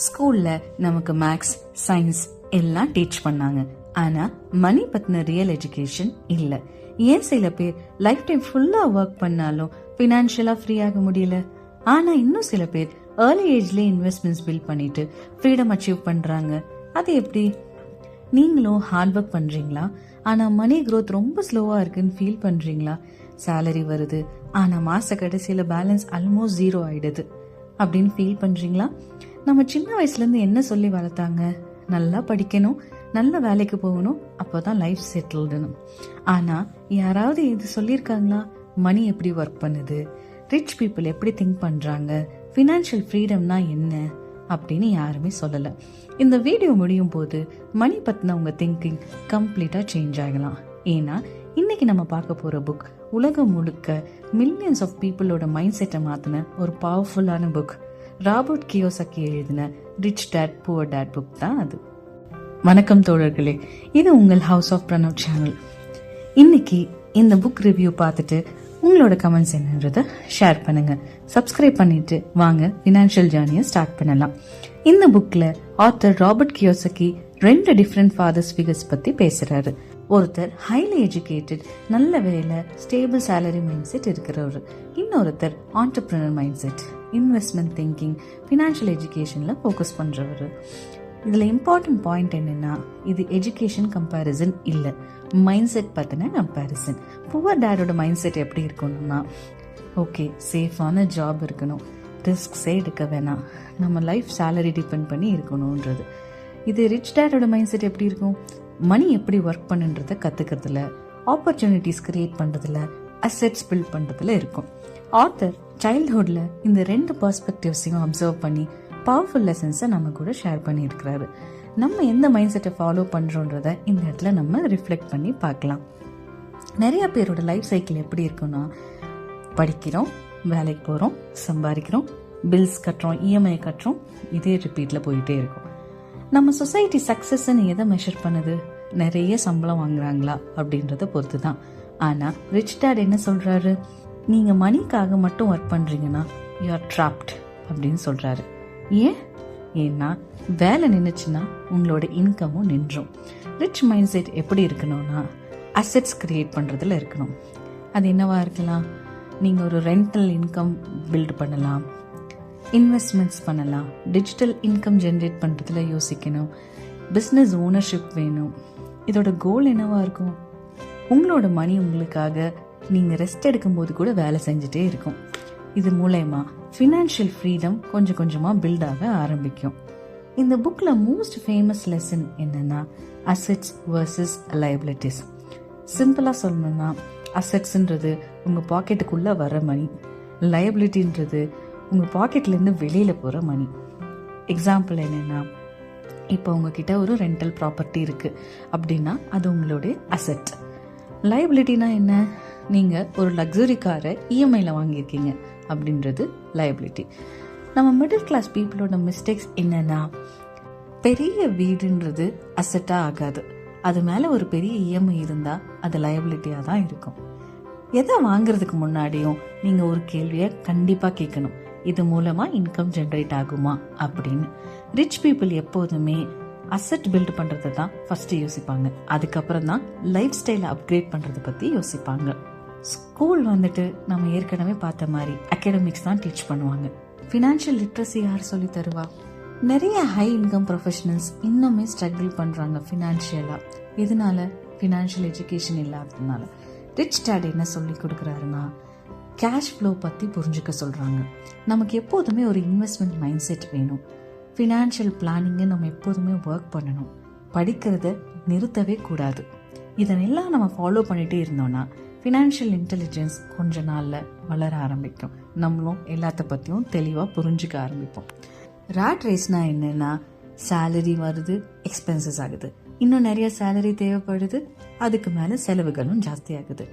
ஸ்கூல்ல நமக்கு maths, science எல்லாம் டீச் பண்ணாங்க. ஆனா மணி பத்தின ரியல் எஜுகேஷன் இல்ல. ஏன் சில பேர் லைஃப் டைம் ஃபுல்லா ஒர்க் பண்ணாலும் பினான்சியலா ஃப்ரீ ஆக முடியல? ஆனா இன்னும் சில பேர் ஏர்லி ஏஜ்லயே இன்வெஸ்ட்மெண்ட்ஸ் பில்ட் பண்ணிட்டு ஃப்ரீடம் அச்சீவ் பண்றாங்க. அது எப்படி? நீங்களும் ஹார்ட் ஒர்க் பண்றீங்களா? ஆனா மணி growth ரொம்ப ஸ்லோவா இருக்குன்னு ஃபீல் பண்றீங்களா? சேலரி வருது ஆனா மாச கடைசியில பேலன்ஸ் ஆல்மோஸ்ட் ஜீரோ ஆயிடுது அப்படின்னு ஃபீல் பண்றீங்களா? நம்ம சின்ன வயசுல இருந்து என்ன சொல்லி வளர்த்தாங்க? நல்லா படிக்கணும், நல்ல வேலைக்கு போகணும், அப்போதான் லைஃப் செட்டில்டுன்னு. ஆனா யாராவது இது சொல்லியிருக்காங்களா? மணி எப்படி ஒர்க் பண்ணுது, ரிச் பீப்புள் எப்படி திங்க் பண்றாங்க, ஃபினான்ஷியல் ஃப்ரீடம்னா என்ன அப்படின்னு யாருமே சொல்லல. இந்த வீடியோ முடியும் போது மணி பத்தின உங்க திங்கிங் கம்ப்ளீட்டா சேஞ்ச் ஆகலாம். ஏன்னா இன்னைக்கு நம்ம பார்க்க போற புக் உலகம் முழுக்க மில்லியன்ஸ் ஆஃப் பீப்புளோட மைண்ட் செட்டை மாத்தின ஒரு பவர்ஃபுல்லான புக். ராபர்ட் கியோசாக்கி எழுதின rich dad poor dad book தான் அது. வணக்கம் தோழர்களே, இது உங்கள் ஹவுஸ் ஆஃப் பிரணவ் சேனல். இன்னைக்கு இந்த புக் ரிவ்யூ பார்த்துட்டு உங்களோட கமெண்ட்ஸ் என்னன்றத ஷேர் பண்ணுங்க. சப்ஸ்கிரைப் பண்ணிட்டு வாங்க ஃபினான்ஷியல் ஜேர்னியை ஸ்டார்ட் பண்ணலாம். இந்த புக்ல author Robert Kiyosaki 2 different fathers figures பத்தி பேசுறாரு. ஒருத்தர் ஹைலி எஜுகேட்டட், நல்ல வேலை, ஸ்டேபிள் சேலரி மைண்ட் செட் இருக்கிறவர். இன்னொருத்தர் entrepreneur mind set, investment thinking, financial எஜுகேஷன்ல ஃபோக்கஸ் பண்றவர். இதுல இம்பார்ட்டன்ட் பாயிண்ட் என்னன்னா, இது எஜுகேஷன் கம்பேரிசன் இல்ல, மைண்ட் செட் பத்தின கம்பேரிசன். புவர் டேடோட மைண்ட் செட் எப்படி இருக்கணும்னா, ஓகே சேஃபான ஜாப் இருக்கணும், ரிஸ்க்ஸே எடுக்க வேணாம், நம்ம லைஃப் சேலரி டிபெண்ட் பண்ணி இருக்கணும்ன்றது. இது ரிச் டேடோட மைண்ட் செட் எப்படி இருக்கும்? மணி எப்படி ஒர்க் பண்ணுன்றத கத்துக்கிறதுல, ஆப்பர்ச்சுனிட்டிஸ் கிரியேட் பண்றதுல, அசெட்ஸ் பில்ட் பண்றதுல இருக்கும். ஆத்தர் சைல்ட்ஹுட்ல இந்த 2 பெர்ஸ்பெக்டிவ்ஸையும் அப்சர்வ் பண்ணி பவர்ஃபுல் லெசன்ஸை நம்ம கூட ஷேர் பண்ணியிருக்கிறாரு. நம்ம எந்த மைண்ட் செட்டை ஃபாலோ பண்றோன்றத இந்த இடத்துல நம்ம ரிஃப்ளெக்ட் பண்ணி பார்க்கலாம். நிறைய பேரோட லைஃப் சைக்கிள் எப்படி இருக்குன்னா, படிக்கிறோம், வேலைக்கு போறோம், சம்பாதிக்கிறோம், பில்ஸ் கட்டுறோம், இஎம்ஐ கட்டுறோம், இதே ரிப்பீட்ல போயிட்டே இருக்கும். நம்ம சொசைட்டி சக்சஸ்ன்னு எதை மெஷர் பண்ணுது? நிறைய சம்பளம் வாங்குறாங்களா அப்படின்றத பொறுத்து தான். ஆனா ரிச் டேட் என்ன சொல்றாரு? நீங்க மணிக்காக மட்டும் ஒர்க் பண்றீங்கன்னா யூ ஆர் ட்ராப்ட் அப்படின்னு சொல்றாரு. ஏன்னா வேலை நின்னுச்சுன்னா உங்களோட இன்கமும் நின்றும். ரிச் மைண்ட் செட் எப்படி இருக்கணும்னா, அசெட்ஸ் கிரியேட் பண்றதுல இருக்கணும். அது என்னவா இருக்கலாம்? நீங்க ஒரு ரெண்டல் இன்கம் பில்ட் பண்ணலாம், இன்வெஸ்ட்மெண்ட்ஸ் பண்ணலாம், டிஜிட்டல் இன்கம் ஜென்ரேட் பண்றதுல யோசிக்கணும், பிஸ்னஸ் ஓனர்ஷிப் வேணும். இதோட கோல் என்னவா இருக்கும்? உங்களோட மணி உங்களுக்காக நீங்க ரெஸ்ட் எடுக்கும் போது கூட வேலை செஞ்சுட்டே இருக்கும். இது மூலயமா ஃபினான்ஷியல் ஃப்ரீடம் கொஞ்சம் கொஞ்சமா பில்ட் ஆக ஆரம்பிக்கும். இந்த புக்ல மோஸ்ட் ஃபேமஸ் லெசன் என்னன்னா, அசெட்ஸ் வர்சஸ் லைபிலிட்டிஸ். சிம்பிளா சொல்லணும்னா, அசெட்ஸ்ன்றது உங்க பாக்கெட்டுக்குள்ள வர மணி, லைபிலிட்டின்றது உங்க பாக்கெட்ல இருந்து வெளியில போற மணி. எக்ஸாம்பிள் என்னன்னா, இப்போ உங்ககிட்ட ஒரு ரெண்டல் ப்ராப்பர்ட்டி இருக்கு அப்படின்னா அது உங்களுடைய அசெட். லைபிலிட்டினா என்ன? நீங்க ஒரு லக்ஸுரி காரை இஎம்ஐல வாங்கியிருக்கீங்க அப்படின்றது லைபிலிட்டி. நம்ம மிடில் கிளாஸ் பீப்புளோட மிஸ்டேக்ஸ் என்னன்னா, பெரிய வீடுன்றது அசெட்டா ஆகாது, அது மேல ஒரு பெரிய இஎம்ஐ இருந்தா அது லைபிலிட்டியா தான் இருக்கும். எதை வாங்குறதுக்கு முன்னாடியும் நீங்க ஒரு கேள்வியை கண்டிப்பா கேட்கணும், இது மூலமா இன்கம் ஜெனரேட் ஆகுமா அப்படின்னு. ரிச் பீப்புள் எப்போதுமே அசெட் பில்ட் பண்றதை தான் ஃபர்ஸ்ட் யோசிப்பாங்க, அதுக்கப்புறம் தான் லைஃப் ஸ்டைலை அப்கிரேட் பண்றதை பத்தி யோசிப்பாங்க. ஸ்கூல் வந்துட்டு நம்ம ஏற்கனவே பார்த்த மாதிரி அகாடமிக்ஸ் தான் டீச் பண்ணுவாங்க. ஃபினான்ஷியல் லிட்ரஸி யார் சொல்லி தருவா? நிறைய ஹை இன்கம் ப்ரொஃபஷனல்ஸ் இன்னுமே ஸ்ட்ரகிள் பண்றாங்க ஃபினான்ஷியலா. இதனால ஃபினான்ஷியல் எஜுகேஷன் இல்லாததுனால. ரிச் டேட் என்ன சொல்லி கொடுக்குறாருன்னா, கேஷ் ஃப்ளோ பத்தி புரிஞ்சுக்க சொல்றாங்க. நமக்கு எப்போதுமே ஒரு இன்வெஸ்ட்மெண்ட் மைண்ட் செட் வேணும். ஃபினான்ஷியல் பிளானிங்கை நம்ம எப்போதுமே ஒர்க் பண்ணணும், படிக்கிறத நிறுத்தவே கூடாது. இதனெல்லாம் நம்ம ஃபாலோ பண்ணிட்டே இருந்தோம்னா ஃபினான்ஷியல் இன்டெலிஜென்ஸ் கொஞ்ச நாள்ல வளர ஆரம்பிக்கும். நம்மளும் எல்லாத்த பத்தியும் தெளிவா புரிஞ்சுக்க ஆரம்பிப்போம். ராட் ரேஸ்னா என்னன்னா, சேலரி வருது, எக்ஸ்பென்சஸ் ஆகுது, இன்னும் நிறைய சேலரி தேவைப்படுது, அதுக்கு மேல செலவுகளும் ஜாஸ்தி ஆகுது.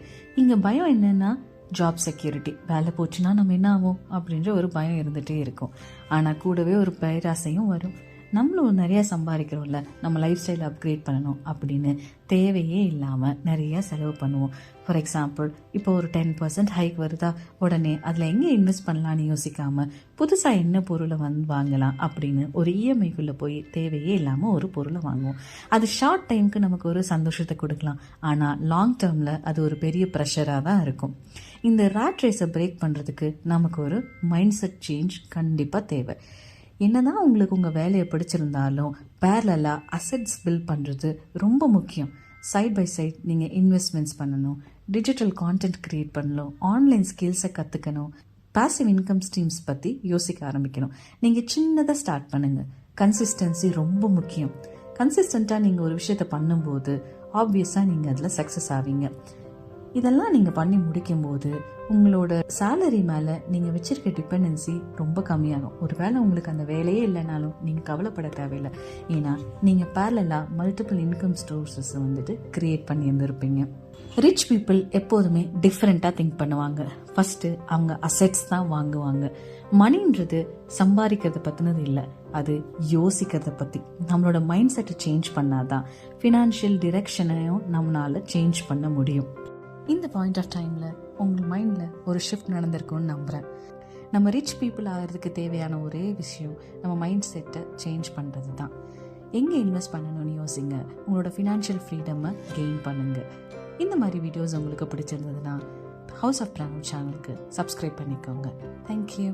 இங்க பயம் என்னன்னா, ஜாப் செக்யூரிட்டி, வேலை போச்சுன்னா நம்ம என்ன ஆகும் அப்படின்ற ஒரு பயம் இருந்துட்டே இருக்கும். ஆனா கூடவே ஒரு பேராசையும் வரும், நம்மளும் நிறைய சம்பாதிக்கிறோம்ல, நம்ம லைஃப் ஸ்டைலை அப்கிரேட் பண்ணணும் அப்படின்னு தேவையே இல்லாமல் நிறைய செலவு பண்ணுவோம். ஃபார் எக்ஸாம்பிள், இப்போ ஒரு 10% ஹைக் வருதா, உடனே அதில் எங்கே இன்வெஸ்ட் பண்ணலான்னு யோசிக்காமல் புதுசாக என்ன பொருளை வாங்கலாம் அப்படின்னு ஒரு இஎம்ஐக்குள்ளே போய் தேவையே இல்லாமல் ஒரு பொருளை வாங்குவோம். அது ஷார்ட் டைமுக்கு நமக்கு ஒரு சந்தோஷத்தை கொடுக்கலாம், ஆனால் லாங் டேர்மில் அது ஒரு பெரிய ப்ரெஷராக தான் இருக்கும். இந்த ராட் ரேஸை பிரேக் பண்ணுறதுக்கு நமக்கு ஒரு மைண்ட் செட் சேஞ்ச் கண்டிப்பாக தேவை. என்னதான் உங்களுக்கு உங்கள் வேலையை பிடிச்சிருந்தாலும் பேரலாக அசெட்ஸ் பில்ட் பண்ணுறது ரொம்ப முக்கியம். சைட் பை சைட் நீங்கள் இன்வெஸ்ட்மெண்ட்ஸ் பண்ணணும், டிஜிட்டல் கான்டென்ட் க்ரியேட் பண்ணணும், ஆன்லைன் ஸ்கில்ஸை கற்றுக்கணும், பாசிவ் இன்கம் ஸ்ட்ரீம்ஸ் பற்றி யோசிக்க ஆரம்பிக்கணும். நீங்கள் சின்னதாக ஸ்டார்ட் பண்ணுங்கள். கன்சிஸ்டன்சி ரொம்ப முக்கியம். கன்சிஸ்டண்ட்டாக நீங்கள் ஒரு விஷயத்தை பண்ணும்போது ஆப்வியஸாக நீங்கள் அதில் சக்ஸஸ் ஆவீங்க. இதெல்லாம் நீங்கள் பண்ணி முடிக்கும்போது உங்களோட சேலரி மேலே நீங்கள் வச்சிருக்க டிபெண்டன்சி ரொம்ப கம்மியாகும். ஒரு வேளை உங்களுக்கு அந்த வேலையே இல்லைனாலும் நீங்கள் கவலைப்பட தேவையில்லை. ஏன்னா நீங்கள் பேரலாக மல்டிபிள் இன்கம் சோர்சஸை கிரியேட் பண்ணி இருந்திருப்பீங்க. ரிச் பீப்புள் எப்போதுமே டிஃப்ரெண்ட்டாக திங்க் பண்ணுவாங்க. ஃபஸ்ட்டு அவங்க அசெட்ஸ் தான் வாங்குவாங்க. மணின்றது சம்பாதிக்கிறத பற்றினது இல்லை, அது யோசிக்கிறத பற்றி. நம்மளோட மைண்ட் செட்டை சேஞ்ச் பண்ணாதான் ஃபினான்ஷியல் டிரெக்ஷனையும் நம்மளால் சேஞ்ச் பண்ண முடியும். இந்த பாயிண்ட் ஆஃப் டைமில் உங்கள் மைண்டில் ஒரு ஷிஃப்ட் நடந்திருக்கும்னு நம்புகிறேன். நம்ம ரிச் பீப்புள் ஆகிறதுக்கு தேவையான ஒரே விஷயம் நம்ம மைண்ட் செட்டை சேஞ்ச் பண்ணுறது தான். எங்கே இன்வெஸ்ட் பண்ணணும்னு யோசிங்க. உங்களோட ஃபினான்ஷியல் ஃப்ரீடமை கெயின் பண்ணுங்கள். இந்த மாதிரி வீடியோஸ் உங்களுக்கு பிடிச்சிருந்ததுன்னா ஹவுஸ் ஆஃப் பிராணம் சேனலுக்கு சப்ஸ்கிரைப் பண்ணிக்கோங்க. தேங்க்யூ.